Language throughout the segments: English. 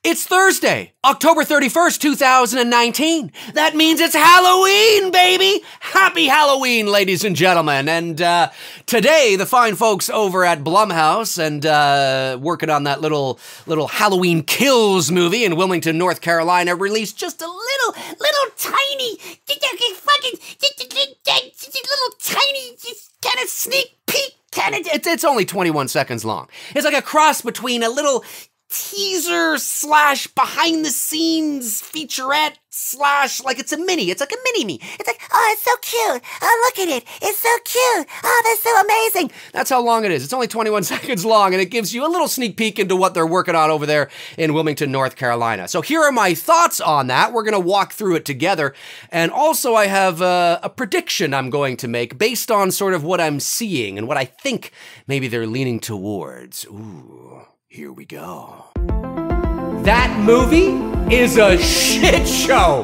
It's Thursday, October 31st, 2019. That means it's Halloween, baby! Happy Halloween, ladies and gentlemen. And today, the fine folks over at Blumhouse and working on that little Halloween Kills movie in Wilmington, North Carolina, released just a little tiny kind of sneak peek. It's only 21 seconds long. It's like a cross between a little teaser slash behind the scenes featurette slash, like it's like a mini-me. It's like, oh, it's so cute. Oh, look at it. It's so cute. Oh, that's so amazing. That's how long it is. It's only 21 seconds long, and it gives you a little sneak peek into what they're working on over there in Wilmington, North Carolina. So here are my thoughts on that. We're going to walk through it together. And also I have a prediction I'm going to make based on sort of what I'm seeing and what I think maybe they're leaning towards. Ooh. Here we go. That movie is a shit show.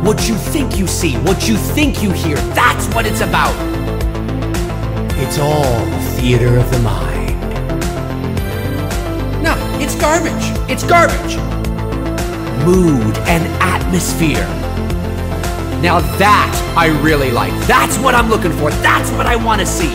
What you think you see, what you think you hear, that's what it's about. It's all a theater of the mind. No, it's garbage. It's garbage. Mood and atmosphere. Now that I really like. That's what I'm looking for. That's what I want to see.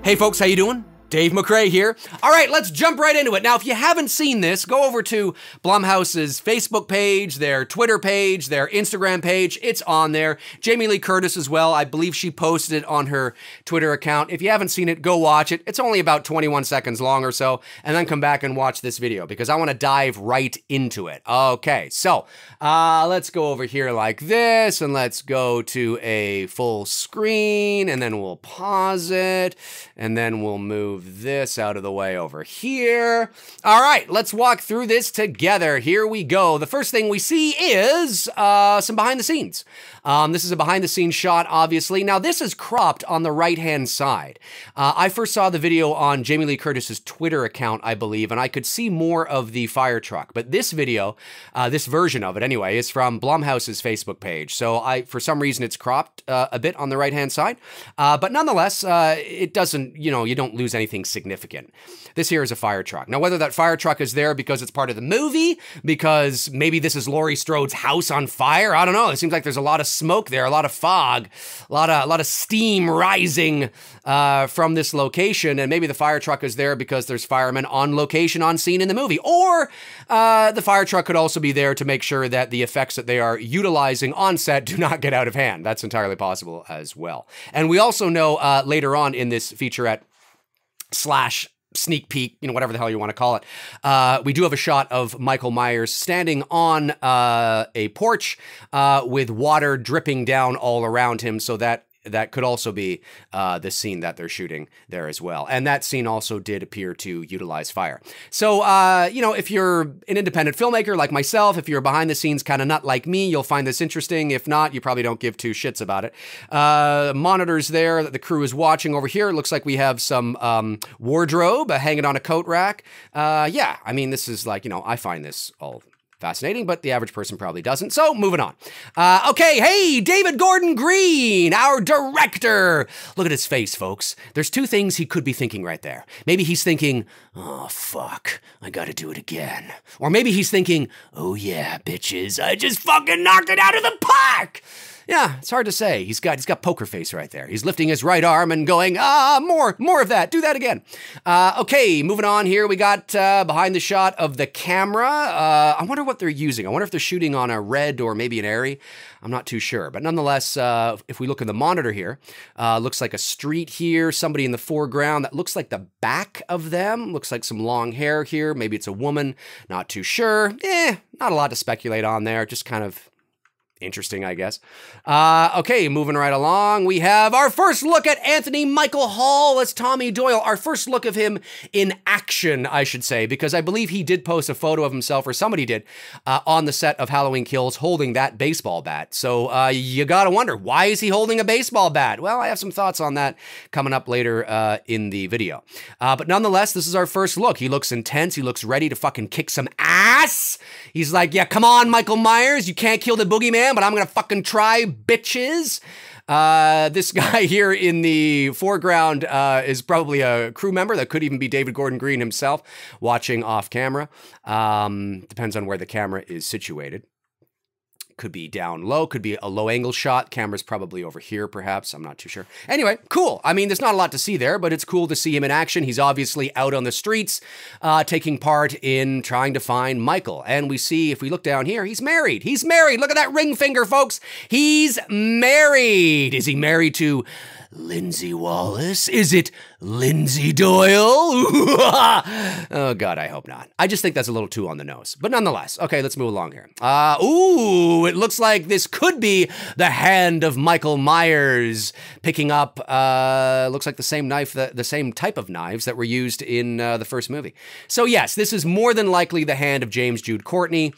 Hey folks, how you doing? Dave McRae here. All right, let's jump right into it. Now, if you haven't seen this, go over to Blumhouse's Facebook page, their Twitter page, their Instagram page. It's on there. Jamie Lee Curtis as well. I believe she posted it on her Twitter account. If you haven't seen it, go watch it. It's only about 21 seconds long or so, and then come back and watch this video because I want to dive right into it. Okay, so let's go over here like this, and let's go to a full screen, and then we'll pause it, and then we'll move this out of the way over here. All right, let's walk through this together. Here we go. The first thing we see is some behind the scenes. This is a behind the scenes shot, obviously. Now, this is cropped on the right-hand side. I first saw the video on Jamie Lee Curtis's Twitter account, I believe, and I could see more of the fire truck. But this video, this version of it anyway, is from Blumhouse's Facebook page. So for some reason, it's cropped a bit on the right-hand side. But nonetheless, it doesn't, you don't lose anything significant. This here is a fire truck. Now, whether that fire truck is there because it's part of the movie, because maybe this is Laurie Strode's house on fire, I don't know. It seems like there's a lot of smoke there, a lot of fog, a lot of steam rising from this location, and maybe the fire truck is there because there's firemen on location, on scene in the movie, or the fire truck could also be there to make sure that the effects that they are utilizing on set do not get out of hand. That's entirely possible as well. And we also know later on in this featurette slash sneak peek, whatever the hell you want to call it. We do have a shot of Michael Myers standing on a porch with water dripping down all around him, so that could also be the scene that they're shooting there as well. And that scene also did appear to utilize fire. So, if you're an independent filmmaker like myself, if you're a behind the scenes kind of nut like me, you'll find this interesting. If not, you probably don't give two shits about it. Monitors there that the crew is watching over here. It looks like we have some wardrobe hanging on a coat rack. Yeah, I mean, this is like, I find this all fascinating, but the average person probably doesn't. So moving on. Okay, hey, David Gordon Green, our director. Look at his face, folks. There's two things he could be thinking right there. Maybe he's thinking, oh, fuck, I gotta do it again. Or maybe he's thinking, oh yeah, bitches, I just fucking knocked it out of the park. Yeah, it's hard to say. He's got poker face right there. He's lifting his right arm and going, more of that. Do that again. Okay, moving on here. We got behind the shot of the camera. I wonder what they're using. I wonder if they're shooting on a red or maybe an Airy. I'm not too sure. But nonetheless, if we look in the monitor here, looks like a street here. Somebody in the foreground. That looks like the back of them. Looks like some long hair here. Maybe it's a woman. Not too sure. Not a lot to speculate on there. Just kind of interesting, I guess. Okay, moving right along, we have our first look at Anthony Michael Hall as Tommy Doyle. Our first look of him in action, I should say, because I believe he did post a photo of himself, or somebody did, on the set of Halloween Kills holding that baseball bat. So you gotta wonder, why is he holding a baseball bat? Well, I have some thoughts on that coming up later in the video. But nonetheless, this is our first look. He looks intense. He looks ready to fucking kick some ass. He's like, yeah, come on, Michael Myers. You can't kill the boogeyman, but I'm gonna fucking try, bitches. This guy here in the foreground is probably a crew member. That could even be David Gordon Green himself watching off camera. Depends on where the camera is situated. Could be down low, could be a low angle shot. Camera's probably over here, perhaps. I'm not too sure. Anyway, cool. I mean, there's not a lot to see there, but it's cool to see him in action. He's obviously out on the streets, taking part in trying to find Michael. And we see, if we look down here, he's married. He's married. Look at that ring finger, folks. He's married. Is he married to Lindsay Wallace? Is it Lindsay Doyle? Oh, God, I hope not. I just think that's a little too on the nose. But nonetheless, okay, let's move along here. Ooh, it looks like this could be the hand of Michael Myers picking up, looks like the same knife, the same type of knives that were used in the first movie. So yes, this is more than likely the hand of James Jude Courtney,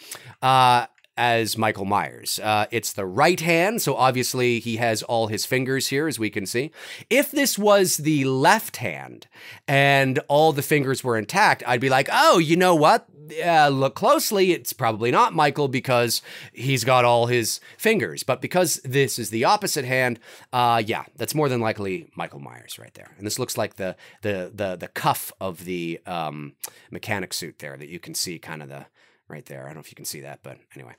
as Michael Myers. It's the right hand, so obviously he has all his fingers here, as we can see. If this was the left hand and all the fingers were intact, I'd be like, oh, you know what? Look closely, it's probably not Michael because he's got all his fingers. But because this is the opposite hand, yeah, that's more than likely Michael Myers right there. And this looks like the cuff of the mechanic suit there that you can see kind of right there. I don't know if you can see that, but anyway.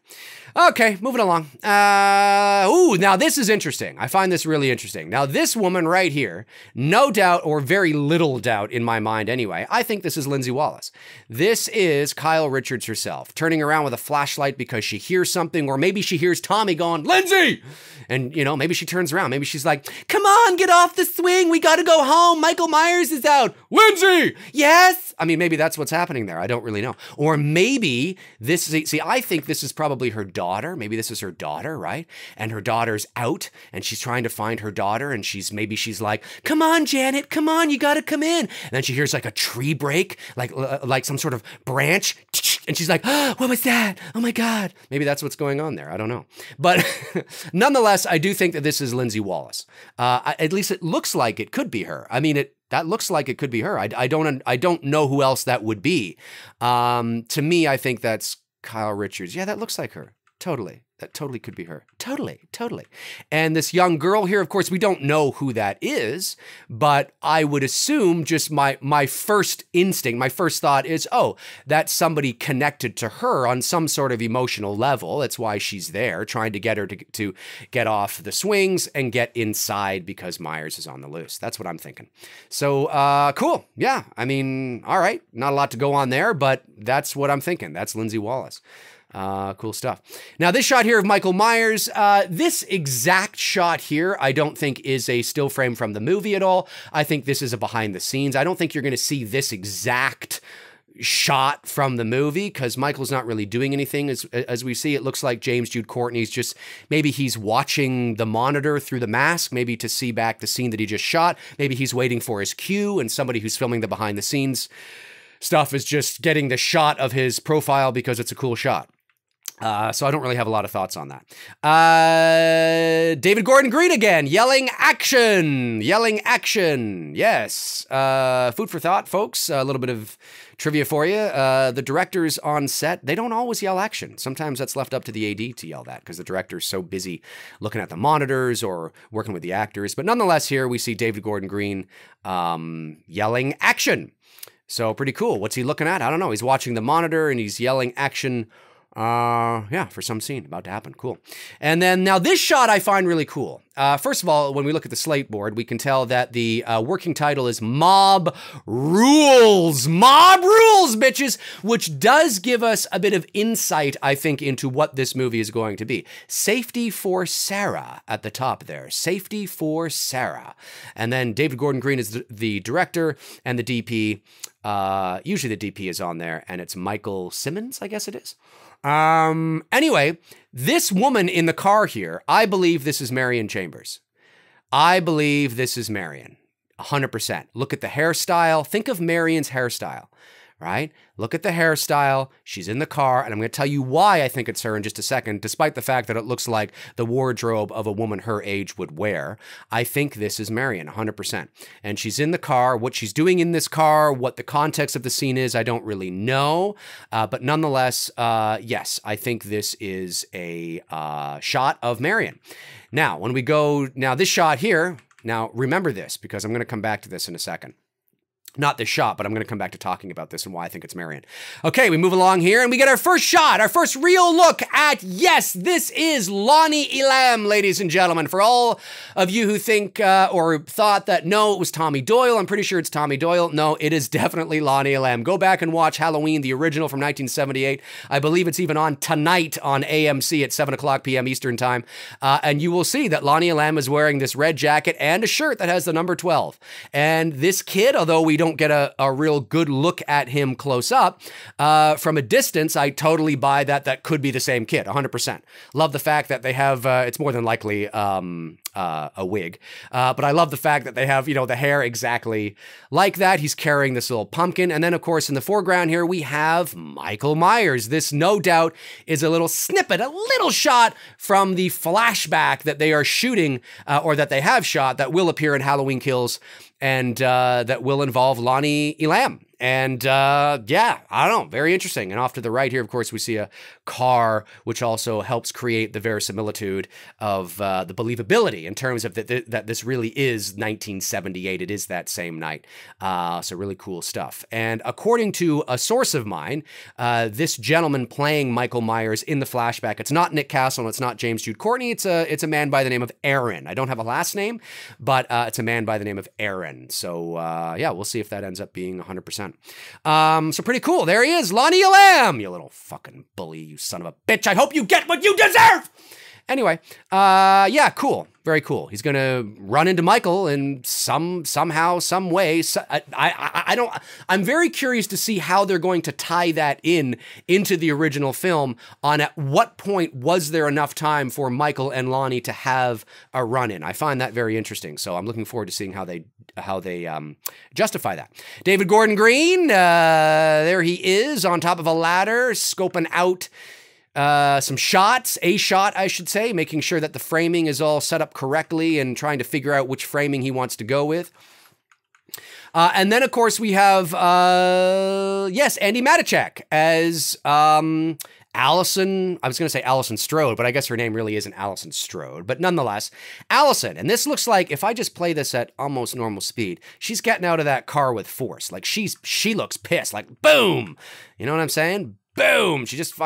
Okay, moving along. Ooh, now this is interesting. I find this really interesting. Now this woman right here, no doubt, or very little doubt in my mind anyway, I think this is Lindsay Wallace. This is Kyle Richards herself, turning around with a flashlight because she hears something, or maybe she hears Tommy going, Lindsay! And, you know, maybe she turns around. Maybe she's like, come on, get off the swing. We got to go home. Michael Myers is out. Lindsay! Yes! I mean, maybe that's what's happening there. I don't really know. Or maybe this is, see, I think this is probably her daughter. Maybe this is her daughter, right? And her daughter's out and she's trying to find her daughter. And maybe she's like, come on, Janet, come on. You got to come in. And then she hears like a tree break, like some sort of branch. And she's like, oh, what was that? Oh my God. Maybe that's what's going on there. I don't know. But nonetheless, I do think that this is Lindsay Wallace. At least it looks like it could be her. I mean, that looks like it could be her. I don't know who else that would be. To me, I think that's Kyle Richards. Yeah, that looks like her. Totally. That totally could be her. Totally. And this young girl here, of course, we don't know who that is, but I would assume just my first instinct, my first thought is, oh, that's somebody connected to her on some sort of emotional level. That's why she's there, trying to get her to get off the swings and get inside because Myers is on the loose. That's what I'm thinking. So, cool. Yeah, I mean, all right. Not a lot to go on there, but that's what I'm thinking. That's Lindsay Wallace. Cool stuff. Now, this shot here of Michael Myers, this exact shot here, I don't think is a still frame from the movie at all. I think this is a behind the scenes. I don't think you're going to see this exact shot from the movie because Michael's not really doing anything. As we see, it looks like James Jude Courtney's just, maybe he's watching the monitor through the mask, maybe to see back the scene that he just shot. Maybe he's waiting for his cue and somebody who's filming the behind the scenes stuff is just getting the shot of his profile because it's a cool shot. So I don't really have a lot of thoughts on that. David Gordon Green again, yelling action, yes. Food for thought, folks. A little bit of trivia for you. The directors on set, they don't always yell action. Sometimes that's left up to the AD to yell that because the director's so busy looking at the monitors or working with the actors. But nonetheless, here we see David Gordon Green yelling action. So pretty cool. What's he looking at? I don't know. He's watching the monitor and he's yelling action. Yeah, for some scene about to happen. Cool. And then now this shot I find really cool. First of all, when we look at the slate board, we can tell that the working title is Mob Rules. Mob Rules, bitches, which does give us a bit of insight, I think, into what this movie is going to be. Safety for Sarah at the top there. Safety for Sarah. And then David Gordon Green is the director and the DP. Usually the DP is on there and it's Michael Simmons, I guess it is. Anyway, this woman in the car here, I believe this is Marion Chambers. I believe this is Marion, 100%. Look at the hairstyle. Think of Marion's hairstyle, right? Look at the hairstyle. She's in the car, and I'm going to tell you why I think it's her in just a second, despite the fact that it looks like the wardrobe of a woman her age would wear. I think this is Marion, 100%. And she's in the car. What she's doing in this car, what the context of the scene is, I don't really know. But nonetheless, yes, I think this is a shot of Marion. Now, when we go, now this shot here, now remember this, because I'm going to come back to this in a second. Not this shot, but I'm going to come back to talking about this and why I think it's Marion. Okay, we move along here, and we get our first shot, our first real look at, yes, this is Lonnie Elam, ladies and gentlemen. For all of you who think or thought that, no, it was Tommy Doyle, I'm pretty sure it's Tommy Doyle. No, it is definitely Lonnie Elam. Go back and watch Halloween, the original from 1978. I believe it's even on tonight on AMC at 7 o'clock p.m. Eastern Time. And you will see that Lonnie Elam is wearing this red jacket and a shirt that has the number 12. And this kid, although we don't get a real good look at him close up, from a distance, I totally buy that that could be the same kid, 100%. Love the fact that they have, it's more than likely a wig, but I love the fact that they have, you know, the hair exactly like that. He's carrying this little pumpkin. And then, of course, in the foreground here, we have Michael Myers. This, no doubt, is a little snippet, a little shot from the flashback that they are shooting, or that they have shot, that will appear in Halloween Kills, and that will involve Lonnie Elam. And yeah, I don't know, very interesting. And off to the right here, of course, we see a car, which also helps create the verisimilitude of the believability in terms of that this really is 1978. It is that same night. So really cool stuff. And according to a source of mine, this gentleman playing Michael Myers in the flashback, it's not Nick Castle, and it's not James Jude Courtney. It's a man by the name of Aaron. I don't have a last name, but it's a man by the name of Aaron. So yeah, we'll see if that ends up being 100%. So pretty cool. There he is, Lonnie Elam, you little fucking bully, you son of a bitch. I hope you get what you deserve. Anyway, yeah, cool. Very cool. He's going to run into Michael in somehow, some way. So, I'm very curious to see how they're going to tie that into the original film. On at what point was there enough time for Michael and Lonnie to have a run-in? I find that very interesting. So I'm looking forward to seeing how they justify that. David Gordon Green, there he is on top of a ladder, scoping out some shots, a shot, I should say, making sure that the framing is all set up correctly and trying to figure out which framing he wants to go with. And then, of course, we have, yes, Andy Matichak as Allison. I was going to say Allison Strode, but I guess her name really isn't Allison Strode. But nonetheless, Allison. And this looks like, if I just play this at almost normal speed, she's getting out of that car with force. Like, she looks pissed. Like, boom! You know what I'm saying? Boom! She just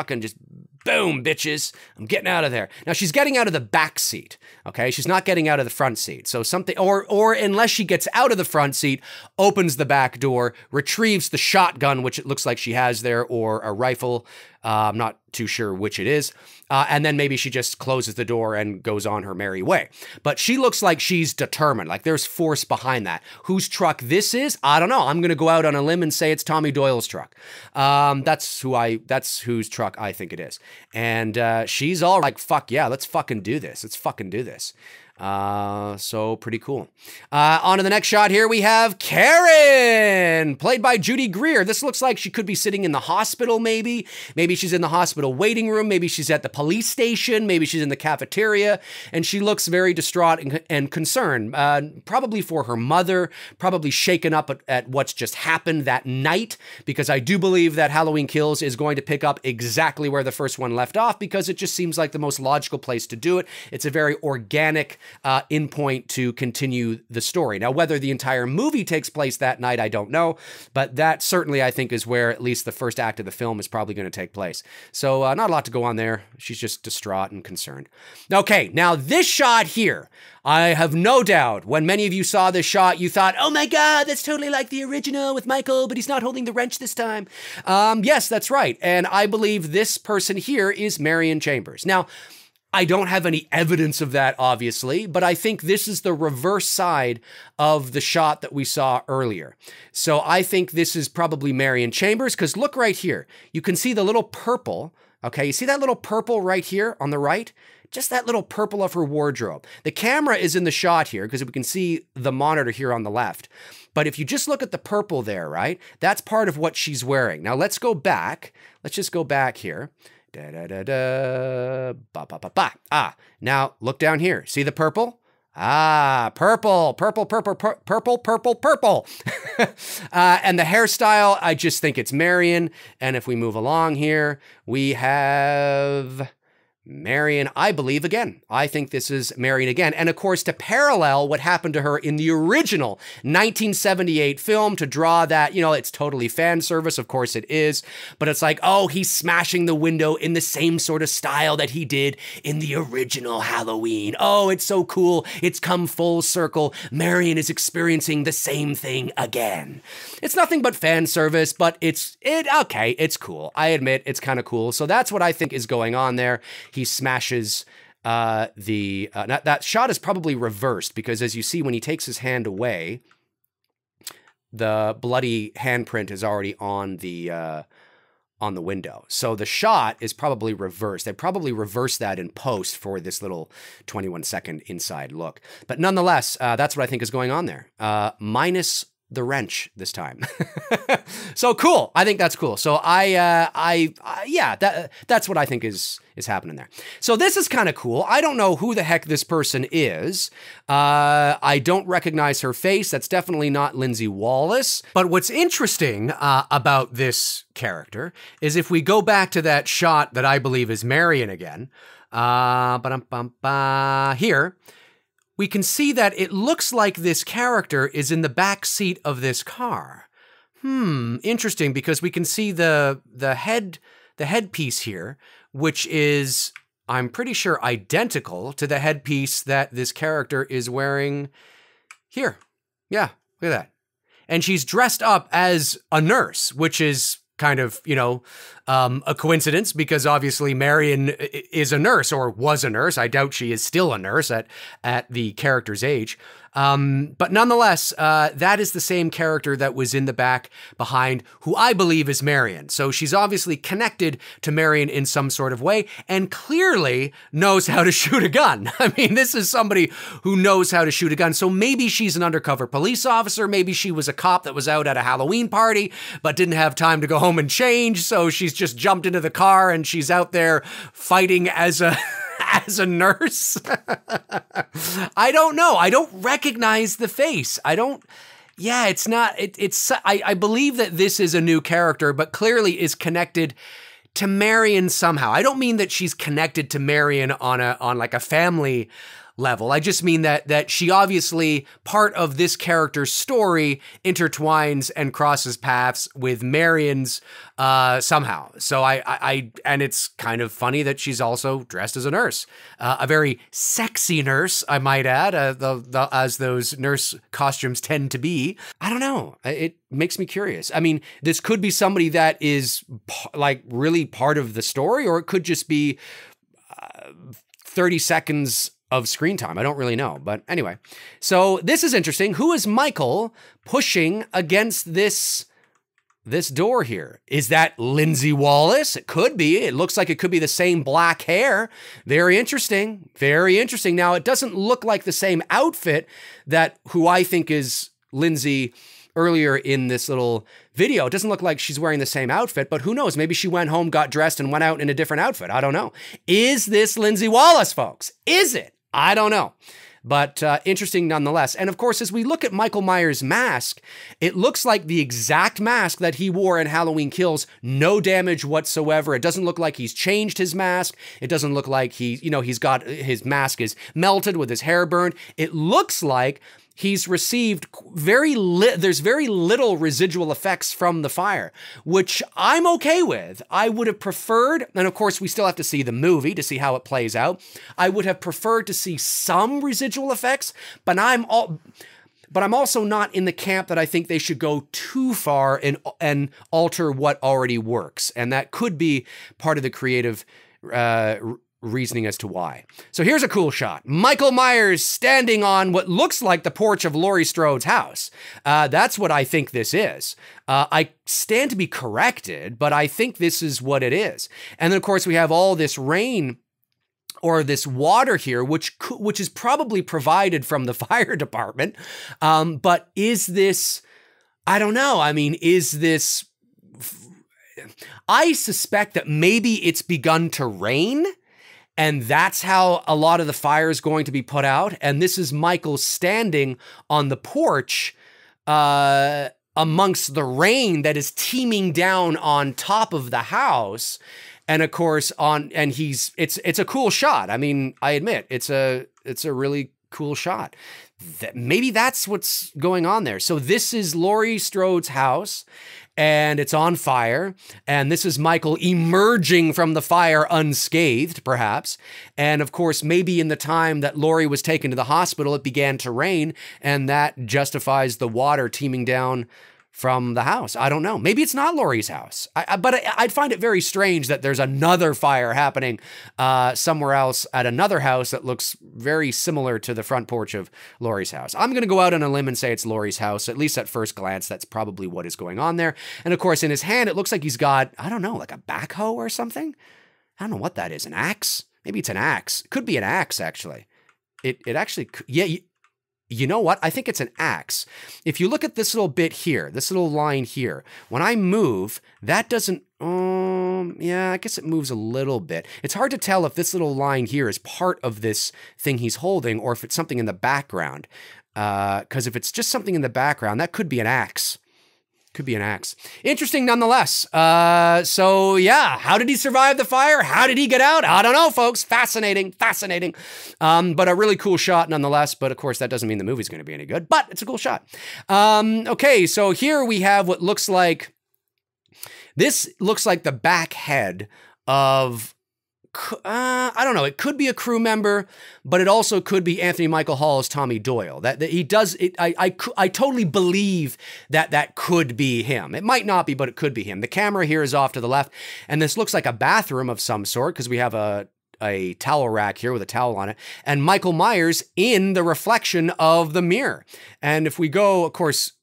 boom, bitches. I'm getting out of there. Now, she's getting out of the back seat, okay? She's not getting out of the front seat. So something, or unless she gets out of the front seat, opens the back door, retrieves the shotgun, which it looks like she has there, or a rifle. I'm not too sure which it is. And then maybe she just closes the door and goes on her merry way. But she looks like she's determined, like there's force behind that. Whose truck this is, I don't know. I'm going to go out on a limb and say it's Tommy Doyle's truck. That's whose truck I think it is. And she's all like, fuck yeah, let's fucking do this. Let's fucking do this. So pretty cool. On to the next shot here, we have Karen, played by Judy Greer. This looks like she could be sitting in the hospital, maybe. Maybe she's in the hospital waiting room. Maybe she's at the police station. Maybe she's in the cafeteria. And she looks very distraught and concerned, probably for her mother, probably shaken up at what's just happened that night, because I do believe that Halloween Kills is going to pick up exactly where the first one left off, because it just seems like the most logical place to do it. It's a very organic in point to continue the story. Now, whether the entire movie takes place that night, I don't know, but that certainly, I think, is where at least the first act of the film is probably going to take place. So not a lot to go on there. She's just distraught and concerned. Okay, now this shot here, I have no doubt when many of you saw this shot, you thought, oh my God, that's totally like the original with Michael, but he's not holding the wrench this time. Yes, that's right. And I believe this person here is Marion Chambers. Now, I don't have any evidence of that, obviously, but I think this is the reverse side of the shot that we saw earlier. So I think this is probably Marion Chambers, because look right here. You can see the little purple, okay? You see that little purple right here on the right? just that little purple of her wardrobe. The camera is in the shot here because we can see the monitor here on the left. But if you just look at the purple there, right, that's part of what she's wearing. Now let's go back. Let's just go back here. Da, da, da, da, ba, ba, ba, ba. Ah, now look down here. See the purple? Ah, purple, purple, purple, purple, purple, purple. And the hairstyle, I just think it's Marion. And if we move along here, we have Marion, I believe, again. I think this is Marion again. And of course, to parallel what happened to her in the original 1978 film, to draw that, you know, it's totally fan service. Of course it is. But it's like, oh, he's smashing the window in the same sort of style that he did in the original Halloween. Oh, it's so cool. It's come full circle. Marion is experiencing the same thing again. It's nothing but fan service, but okay, it's cool. I admit it's kind of cool. So that's what I think is going on there. He smashes that shot is probably reversed because as you see, when he takes his hand away, the bloody handprint is already on the window. So the shot is probably reversed. They probably reversed that in post for this little 21-second inside look. But nonetheless, that's what I think is going on there. Minus the wrench this time. So cool. I think that's cool. So yeah, that's what I think is happening there. So this is kind of cool. I don't know who the heck this person is. I don't recognize her face. That's definitely not Lindsay Wallace. But what's interesting about this character is if we go back to that shot that I believe is Marion again, here, we can see that it looks like this character is in the back seat of this car. Interesting, because we can see the headpiece here, which is, I'm pretty sure, identical to the headpiece that this character is wearing here. Yeah, look at that. And she's dressed up as a nurse, which is kind of, you know, a coincidence because obviously Marion is a nurse or was a nurse. I doubt she is still a nurse at the character's age. But nonetheless, that is the same character that was in the back behind who I believe is Marion. So she's obviously connected to Marion in some sort of way and clearly knows how to shoot a gun. I mean, this is somebody who knows how to shoot a gun. So maybe she's an undercover police officer. Maybe she was a cop that was out at a Halloween party, but didn't have time to go home and change. So she's just jumped into the car and she's out there fighting as a nurse. I don't know. I don't recognize the face. Yeah, it's not, I believe that this is a new character, but clearly is connected to Marion somehow. I don't mean that she's connected to Marion on like a family level. I just mean that she obviously, part of this character's story, intertwines and crosses paths with Marion's somehow. So and it's kind of funny that she's also dressed as a nurse, a very sexy nurse, I might add, as those nurse costumes tend to be. I don't know. It makes me curious. I mean, this could be somebody that is like really part of the story, or it could just be 30 seconds of screen time. I don't really know. But anyway, so this is interesting. Who is Michael pushing against this door here? Is that Lindsay Wallace? It could be. It looks like it could be the same black hair. Very interesting. Very interesting. Now, it doesn't look like the same outfit that who I think is Lindsay earlier in this little video. It doesn't look like she's wearing the same outfit, but who knows? Maybe she went home, got dressed, and went out in a different outfit. I don't know. Is this Lindsay Wallace, folks? Is it? I don't know. But interesting nonetheless. And of course, as we look at Michael Myers' mask, it looks like the exact mask that he wore in Halloween Kills. No damage whatsoever. It doesn't look like he's changed his mask. It doesn't look like he's got his mask is melted with his hair burned. It looks like he's received there's very little residual effects from the fire, which I'm okay with. I would have preferred, and of course we still have to see the movie to see how it plays out. I would have preferred to see some residual effects, but I'm also not in the camp that I think they should go too far and alter what already works. And that could be part of the creative reasoning as to why. So here's a cool shot. Michael Myers standing on what looks like the porch of Laurie Strode's house. That's what I think this is. I stand to be corrected, but I think this is what it is. And then of course we have all this rain or this water here, which is probably provided from the fire department. But is this, I don't know. I mean, is this, I suspect that maybe it's begun to rain, and that's how a lot of the fire is going to be put out. And this is Michael standing on the porch amongst the rain that is teeming down on top of the house. And of course, it's a cool shot. I mean, I admit it's a really cool shot. Maybe that's what's going on there. So this is Laurie Strode's house, and it's on fire. And this is Michael emerging from the fire unscathed, perhaps. And of course, maybe in the time that Laurie was taken to the hospital, it began to rain, and that justifies the water teeming down from the house. I don't know. Maybe it's not Laurie's house. But I'd find it very strange that there's another fire happening somewhere else at another house that looks very similar to the front porch of Laurie's house. I'm going to go out on a limb and say it's Laurie's house. At least at first glance, that's probably what is going on there. And of course, in his hand, it looks like he's got, I don't know, like a backhoe or something. I don't know what that is. An axe? Maybe it's an axe. It could be an axe, actually. It actually, yeah. You know what? I think it's an axe. If you look at this little bit here, this little line here, when I move, that doesn't, yeah, I guess it moves a little bit. It's hard to tell if this little line here is part of this thing he's holding or if it's something in the background. Because if it's just something in the background, that could be an axe. Could be an axe. Interesting nonetheless. So yeah, how did he survive the fire? How did he get out? I don't know, folks. Fascinating, fascinating. But a really cool shot nonetheless. But of course, that doesn't mean the movie's going to be any good, but it's a cool shot. Okay, so here we have what looks like, this looks like the back head of, I don't know. It could be a crew member, but it also could be Anthony Michael Hall's Tommy Doyle. That he does it. I totally believe that could be him. It might not be, but it could be him. The camera here is off to the left, and this looks like a bathroom of some sort because we have a towel rack here with a towel on it, and Michael Myers in the reflection of the mirror. And if we go, of course,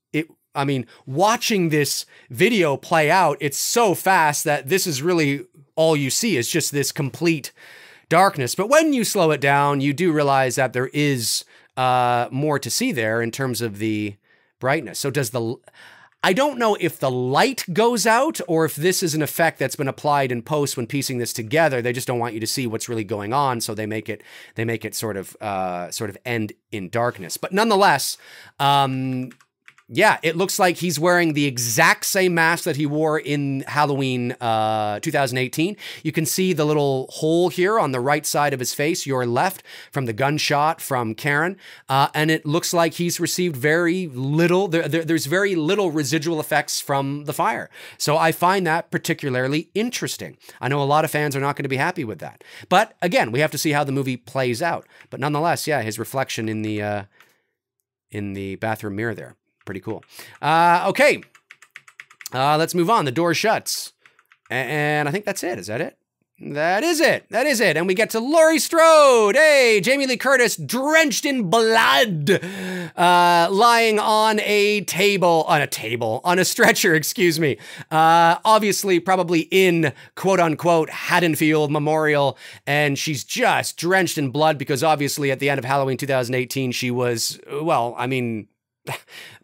I mean, watching this video play out, it's so fast that this is really all you see is just this complete darkness. But when you slow it down, you do realize that there is more to see there in terms of the brightness. So I don't know if the light goes out or if this is an effect that's been applied in post when piecing this together. They just don't want you to see what's really going on, so they make it sort of end in darkness. But nonetheless, yeah, it looks like he's wearing the exact same mask that he wore in Halloween 2018. You can see the little hole here on the right side of his face, your left, from the gunshot from Karen. And it looks like he's received very little, there's very little residual effects from the fire. So I find that particularly interesting. I know a lot of fans are not going to be happy with that. But again, we have to see how the movie plays out. But nonetheless, yeah, his reflection in the bathroom mirror there. Pretty cool. Okay. Let's move on. The door shuts. And I think that's it. Is that it? That is it. That is it. And we get to Laurie Strode. Hey, Jamie Lee Curtis, drenched in blood, lying on a stretcher, excuse me. Obviously, probably in quote unquote Haddonfield Memorial. And she's just drenched in blood because obviously at the end of Halloween 2018, she was, well, I mean,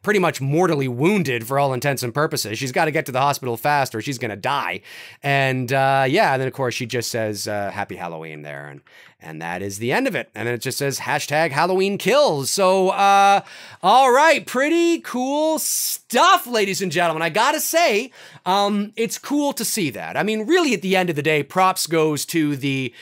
pretty much mortally wounded for all intents and purposes. She's got to get to the hospital fast or she's going to die. And yeah, and then of course she just says Happy Halloween there. And that is the end of it. And then it just says hashtag Halloween kills. So, all right, pretty cool stuff, ladies and gentlemen. I gotta say, it's cool to see that. I mean, really at the end of the day, props goes to the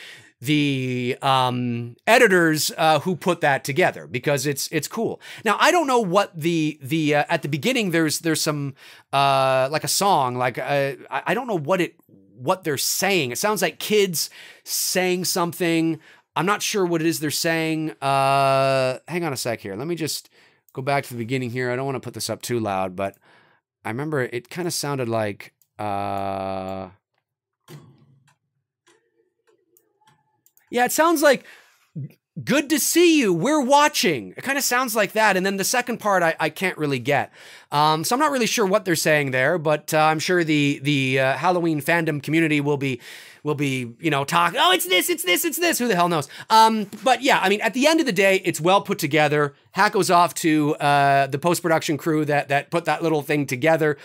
editors who put that together because it's cool. Now I don't know what the at the beginning there's some like a song like I don't know what they're saying. It sounds like kids saying something. I'm not sure what it is they're saying. Hang on a sec here. Let me just go back to the beginning here. I don't want to put this up too loud, but I remember it kind of sounded like yeah, it sounds like good to see you. We're watching. It kind of sounds like that. And then the second part, I can't really get. So I'm not really sure what they're saying there, but I'm sure the Halloween fandom community will be, talking, oh, it's this. Who the hell knows? But yeah, I mean, at the end of the day, it's well put together. Hat goes off to the post-production crew that put that little thing together.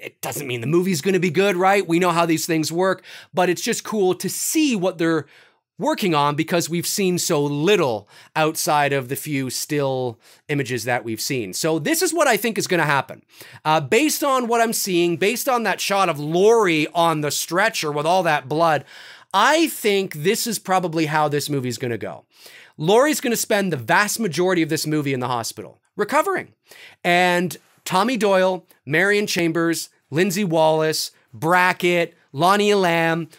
It doesn't mean the movie's going to be good, right? We know how these things work, but it's just cool to see what they're working on because we've seen so little outside of the few still images that we've seen. So this is what I think is going to happen. Based on what I'm seeing, based on that shot of Laurie on the stretcher with all that blood, I think this is probably how this movie is going to go. Laurie's going to spend the vast majority of this movie in the hospital, recovering. And Tommy Doyle, Marion Chambers, Lindsay Wallace, Brackett, Lonnie Lamb,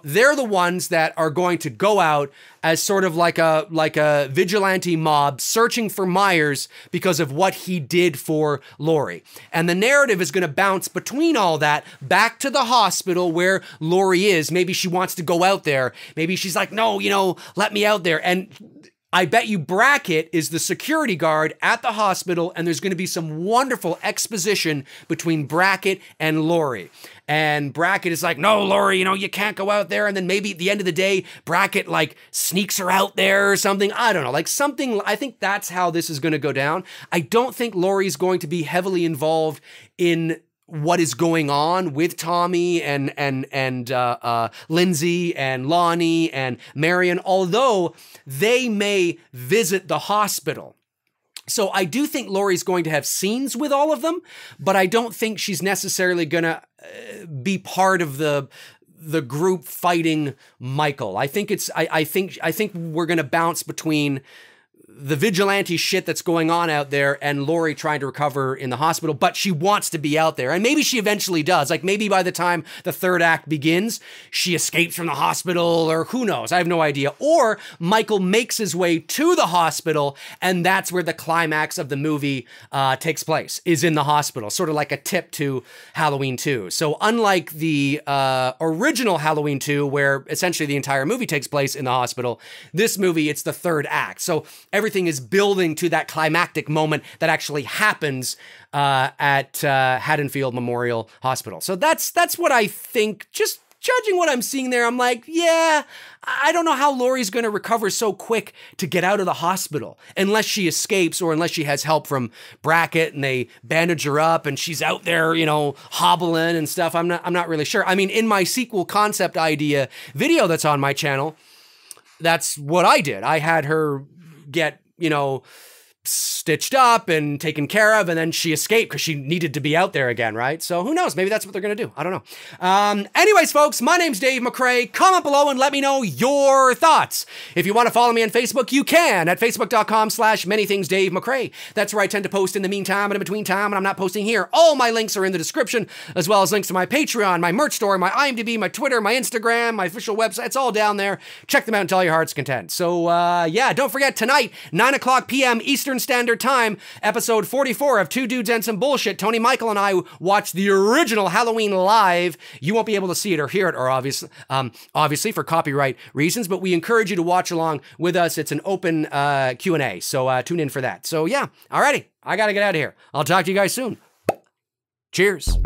they're the ones that are going to go out as sort of like a vigilante mob searching for Myers because of what he did for Laurie. And the narrative is going to bounce between all that back to the hospital where Laurie is. Maybe she wants to go out there. Maybe she's like, no, let me out there. And I bet you Brackett is the security guard at the hospital, and there's going to be some wonderful exposition between Brackett and Laurie. And Brackett is like, no, Laurie, you can't go out there. And then maybe at the end of the day, Brackett sneaks her out there or something. I don't know, I think that's how this is going to go down. I don't think Laurie's going to be heavily involved in what is going on with Tommy and Lindsay and Lonnie and Marion, although they may visit the hospital. So I do think Laurie's going to have scenes with all of them, but I don't think she's necessarily going to be part of the group fighting Michael. I think we're going to bounce between the vigilante shit that's going on out there and Laurie trying to recover in the hospital, but she wants to be out there. And maybe she eventually does. Maybe by the time the third act begins, she escapes from the hospital, or who knows? I have no idea. Or Michael makes his way to the hospital, and that's where the climax of the movie takes place, is in the hospital, sort of like a tip to Halloween 2. So unlike the original Halloween 2, where essentially the entire movie takes place in the hospital, this movie, it's the third act. So everything is building to that climactic moment that actually happens at Haddonfield Memorial Hospital. So that's what I think. Just judging what I'm seeing there, I'm like, yeah, I don't know how Laurie's going to recover so quick to get out of the hospital, unless she escapes or unless she has help from Brackett and they bandage her up and she's out there, hobbling and stuff. I'm not really sure. I mean, in my sequel concept idea video that's on my channel, that's what I did. I had her get, stitched up and taken care of, and then she escaped because she needed to be out there again, right? So who knows? Maybe that's what they're going to do. I don't know. Anyways, folks, my name's Dave McRae. Comment below and let me know your thoughts. If you want to follow me on Facebook, you can at facebook.com/manythingsdavemcrae. That's where I tend to post in the meantime and in between time when I'm not posting here. All my links are in the description, as well as links to my Patreon, my merch store, my IMDb, my Twitter, my Instagram, my official website. It's all down there. Check them out until your heart's content. So, yeah, don't forget, tonight, 9 o'clock p.m. Eastern Standard Time, episode 44 of Two Dudes and Some Bullshit. Tony Michael and I watched the original Halloween live. You won't be able to see it or hear it, or obviously for copyright reasons, but we encourage you to watch along with us. It's an open Q&A, so tune in for that. So yeah, alrighty, I gotta get out of here. I'll talk to you guys soon. Cheers.